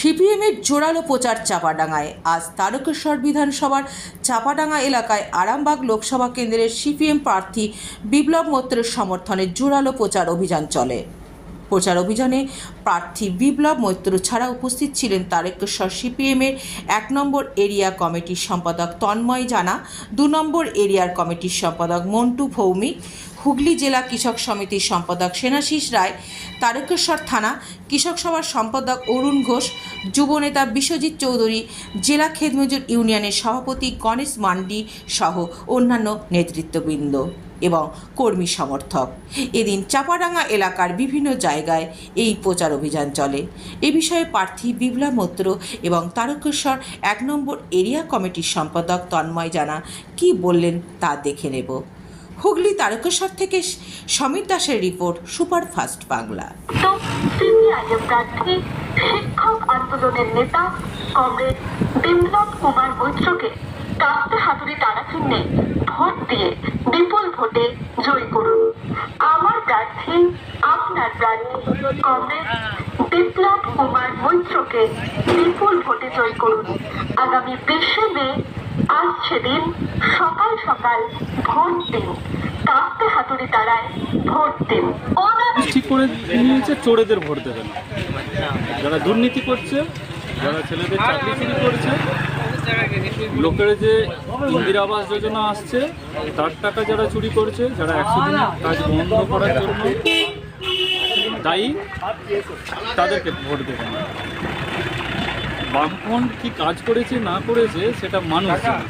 সিপিএমের জোরালো প্রচার চাপাডাঙ্গায়। আজ তারকেশ্বর বিধানসভার চাপাডাঙ্গা এলাকায় আরামবাগ লোকসভা কেন্দ্রের সিপিএম প্রার্থী বিপ্লব মৈত্রের সমর্থনে জোরালো প্রচার অভিযান চলে। প্রচার অভিযানে প্রার্থী বিপ্লব মৈত্র ছাড়া উপস্থিত ছিলেন তারকেশ্বর সিপিএমের 1 নম্বর এরিয়া কমিটির সম্পাদক তন্ময় জানা, 2 নম্বর এরিয়ার কমিটির সম্পাদক মন্টু ভৌমিক, হুগলি জেলা কৃষক সমিতির সম্পাদক সেনাশিস রায়, তারকেশ্বর থানা কৃষক সভার সম্পাদক অরুণ ঘোষ, যুবনেতা বিশ্বজিৎ চৌধুরী, জেলা খেতমজুর ইউনিয়নের সভাপতি গণেশ মান্ডি সহ অন্যান্য নেতৃত্ববৃন্দ এবং কর্মী সমর্থক। এদিন চাপাডাঙ্গা এলাকার বিভিন্ন জায়গায় এই প্রচার অভিযান চলে। এ বিষয়ে প্রার্থী বিপ্লব মৈত্র এবং তারকেশ্বর 1 নম্বর এরিয়া কমিটির সম্পাদক তন্ময় জানা কি বললেন তা দেখে নেব। হুগলি তারকেশ্বর থেকে সমীর দাসের রিপোর্ট, সুপারফাস্ট বাংলা। শিক্ষক আন্দোলনের নেতা কমরেড বিপ্লব কুমার মৈত্রকে কাস্তে হাতুড়ি টানা চিহ্নে ভোট দিয়ে বিপুল ভোটে জয়ী করুন। আমার প্রার্থী, আপনার প্রার্থী কমরেড বিপ্লব কুমার মৈত্রকে বিপুল ভোটে জয়ী করুন। আগামী 20 মে আসছে দিন, সকাল সকাল ভোট দিন, কাস্তে হাতুড়ি তারায় ভোট দিন। ঠিক করে নিয়েছে চোরেদের ভোট দেবে না, যারা দুর্নীতি করছে, যারা ছেলেদের চাকরি চুরি করছে, লোকের যে ইন্দিরা আবাস যোজনা আসছে তার টাকা যারা চুরি করছে, যারা 100 দিনের কাজ বন্ধ করার জন্য দায়ী, তাদেরকে ভোট দেবে না। বামপন্থ কি কাজ করেছে না করেছে সেটা মানুষ জানে।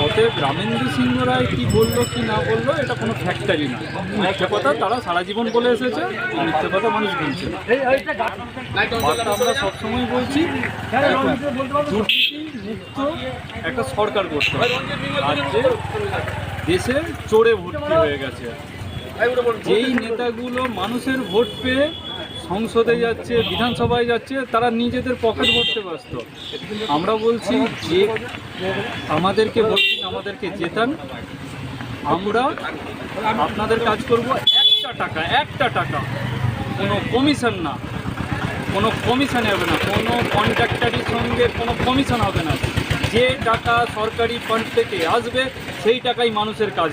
অতএব রামেন্দ্র সিংহ রায় কী বললো কি না বললো এটা কোনো ফ্যাক্টরি না। মিথ্যে কথা তারা সারা জীবন বলে এসেছে, মিথ্যে কথা মানুষ বলছে। আমরা সবসময় বলছি দুর্নীতি মুক্ত একটা সরকার করতে হবে। আর যে দেশে চোরে ভর্তি হয়ে গেছে, যেই নেতাগুলো মানুষের ভোট পেয়ে সংসদে যাচ্ছে, বিধানসভায় যাচ্ছে, তারা নিজেদের পকেট ভরতে ব্যস্ত। আমরা বলছি যে আমাদেরকে ভোট দিন, আমাদেরকে জেতান, আমরা আপনাদের কাজ করব। একটা টাকা কোনো কমিশন না, কোনো কমিশন হবে না, কোনো কন্ট্রাক্টারের সঙ্গে কোনো কমিশন হবে না। যে টাকা সরকারি ফান্ড থেকে আসবে সেই টাকাই মানুষের কাজ।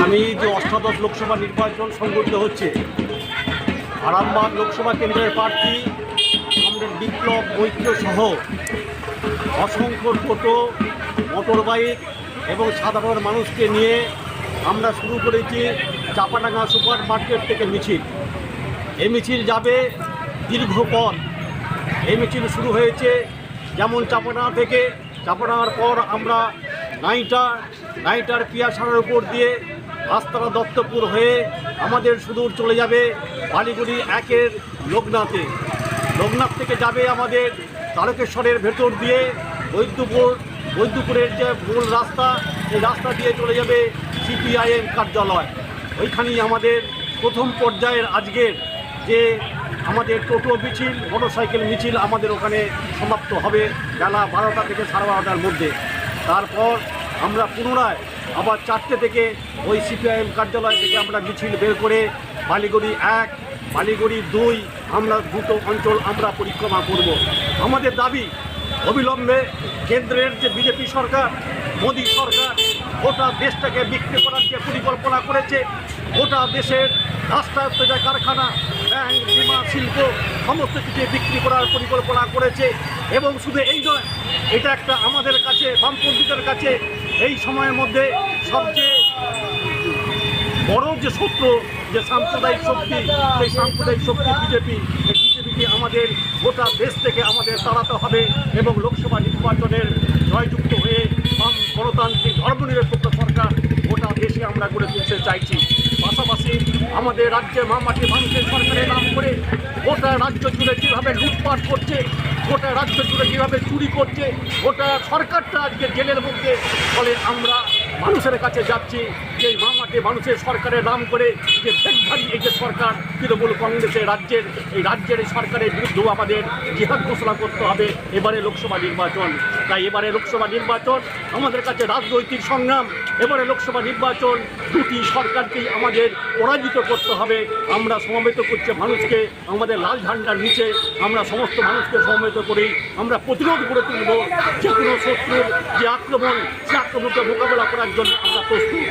আমি যে অষ্টাদশ লোকসভা নির্বাচন সংগঠিত হচ্ছে, আরামবাগ লোকসভা কেন্দ্রের প্রার্থী আমাদের বিপ্লব মৈত্র সহ অসংখ্য টোটো, মোটর বাইক এবং সাধারণ মানুষকে নিয়ে আমরা শুরু করেছি চাপাডাঙ্গা সুপার মার্কেট থেকে মিছিল। এই মিছিল যাবে দীর্ঘ পথ। এই মিছিল শুরু হয়েছে যেমন চাপাডাঙ্গা থেকে, চাপাডাঙ্গার পর আমরা নাইটার পিয়াসার উপর দিয়ে রাস্তাটা দত্তপুর হয়ে আমাদের সুদূর চলে যাবে বালিগুড়ি 1-এর লোকনাথ থেকে যাবে আমাদের তারকেশ্বরের ভেতর দিয়ে বৈদ্যপুরের যে মূল রাস্তা, এই রাস্তা দিয়ে চলে যাবে সিপিআইএম কার্যালয়। ওইখানেই আমাদের প্রথম পর্যায়ের আজকের যে আমাদের টোটো মিছিল, মোটরসাইকেল মিছিল আমাদের ওখানে সমাপ্ত হবে বেলা 12টা থেকে 12:30টার মধ্যে। তারপর আমরা পুনরায় আবার 4টে থেকে ওই সিপিআইএম কার্যালয় থেকে আমরা মিছিল বের করে বালিগুড়ি 1, বালিগুড়ি 2 আমরা দুটো অঞ্চল আমরা পরিক্রমা করব। আমাদের দাবি অবিলম্বে কেন্দ্রের যে বিজেপি সরকার, মোদী সরকার গোটা দেশটাকে বিক্রি করার যে পরিকল্পনা করেছে, গোটা দেশের রাষ্ট্রায়ত্ত যে কারখানা, ব্যাংক, বিমা, শিল্প সমস্ত কিছু বিক্রি করার পরিকল্পনা করেছে। এবং শুধু এই নয়, এটা একটা আমাদের কাছে, বামপন্থীদের কাছে এই সময়ের মধ্যে সবচেয়ে বড় যে শত্রু, যে সাম্প্রদায়িক শক্তি, সেই সাম্প্রদায়িক শক্তি বিজেপিকে আমাদের গোটা দেশ থেকে আমাদের তাড়াতে হবে এবং লোকসভা নির্বাচনের জয়যুক্ত হয়ে গণতান্ত্রিক ধর্মনিরপেক্ষ সরকার গোটা দেশে আমরা গড়ে তুলতে চাইছি। পাশাপাশি আমাদের রাজ্যে মামাটি মানুষের সরকারের নাম করে গোটা রাজ্য জুড়ে কীভাবে লুটপাট করছে, গোটা রাজ্য জুড়ে কীভাবে চুরি করছে, গোটা সরকারটা আজকে জেলের মধ্যে। ফলে আমরা মানুষের কাছে যাচ্ছি যে মামাকে মানুষের সরকারের নাম করে যে ব্যাগধারী এই যে সরকার তৃণমূল কংগ্রেসের রাজ্যের এই সরকারের বিরুদ্ধেও আমাদের জিহাদ ঘোষণা করতে হবে এবারে লোকসভা নির্বাচন। তাই এবারে লোকসভা নির্বাচন আমাদের কাছে রাজনৈতিক সংগ্রাম। এবারে লোকসভা নির্বাচন দুটি সরকারকেই আমাদের পরাজিত করতে হবে। আমরা সমবেত করছি মানুষকে, আমাদের লাল ঝান্ডার নিচে আমরা সমস্ত মানুষকে সমবেত করেই আমরা প্রতিরোধ করে তুলব। যে কোনো শত্রুর যে আক্রমণ, সে আক্রমণকে মোকাবেলা করার জন্য আমরা প্রস্তুত।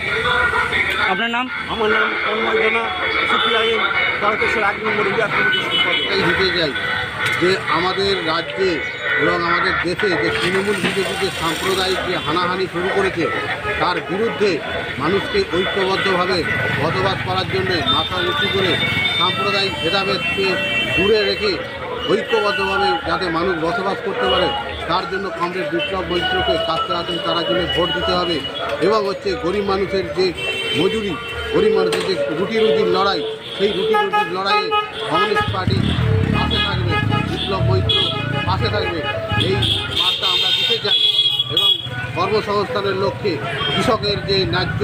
আপনার নাম? আমার নাম তন্ময় জানা, সিপিআইএম ভারতবর্ষের 1 নম্বর ইন্ডিয়া কমিটির সম্পাদক। এটাই দিতে চাই যে আমাদের রাজ্যে এবং আমাদের দেশে যে তৃণমূল বিজেপি যে সাম্প্রদায়িক যে হানাহানি শুরু করেছে তার বিরুদ্ধে মানুষকে ঐক্যবদ্ধভাবে বসবাস করার জন্য মাথা উঁচু করে সাম্প্রদায়িক ভেদাভেদকে দূরে রেখে ঐক্যবদ্ধভাবে যাতে মানুষ বসবাস করতে পারে তার জন্য কমরেড বিপ্লব মৈত্রকে কাছে আসুন তার জন্য ভোট দিতে হবে। এবং হচ্ছে গরিব মানুষের যে মজুরি, গরিব মানুষের যে রুটি রুজির লড়াই, সেই রুটি রুজির লড়াইয়ে কমিউনিস্ট পার্টি পাশে থাকবে, বিপ্লব মৈত্র পাশে থাকবে, এই বার্তা আমরা দিতে চাই। এবং কর্মসংস্থানের লক্ষ্যে কৃষকের যে ন্যায্য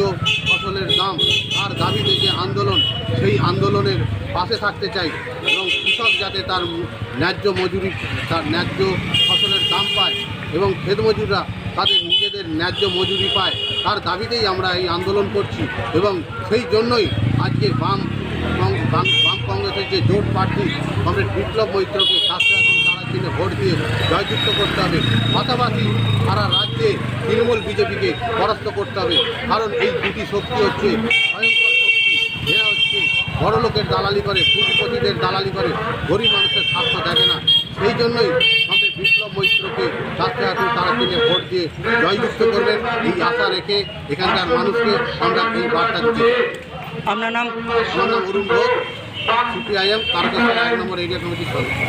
ফসলের দাম তার দাবিতে যে আন্দোলন, সেই আন্দোলনের পাশে থাকতে চাই এবং কৃষক যাতে তার ন্যায্য মজুরি, তার ন্যায্য ফসলের দাম পায় এবং ক্ষেত মজুররা তাদের নিজেদের ন্যায্য মজুরি পায়, তার দাবিতেই আমরা এই আন্দোলন করছি। এবং সেই জন্যই আজকে বাম কংগ্রেসের যে জোট প্রার্থী কমরেড বিপ্লব মৈত্রকে কাছে আসুন তার জন্য ভোট দিয়ে জয়যুক্ত করতে হবে। পাশাপাশি সারা রাজ্যে তৃণমূল বিজেপিকে পরাস্ত করতে হবে। কারণ এই দুটি শক্তি হচ্ছে ভয়ঙ্কর শক্তি, এরা হচ্ছে বড় লোকের দালালি করে, পুঁজিপতিদের দালালি করে, গরিব মানুষের স্বার্থ দেখে না। সেই জন্যই আমাদের বিপ্লব মৈত্রকে কাছে আসুন তার জন্য ভোট দিয়ে জয়যুক্ত করবেন এই আশা রেখে এখানকার মানুষকে আমরা এই বার্তা দিচ্ছি। আপনার নাম? আমার নাম অরুণ ঘোষ, সিপিআইএম তারকেশ্বর 1 নম্বর এরিয়া কমিটির সদস্য।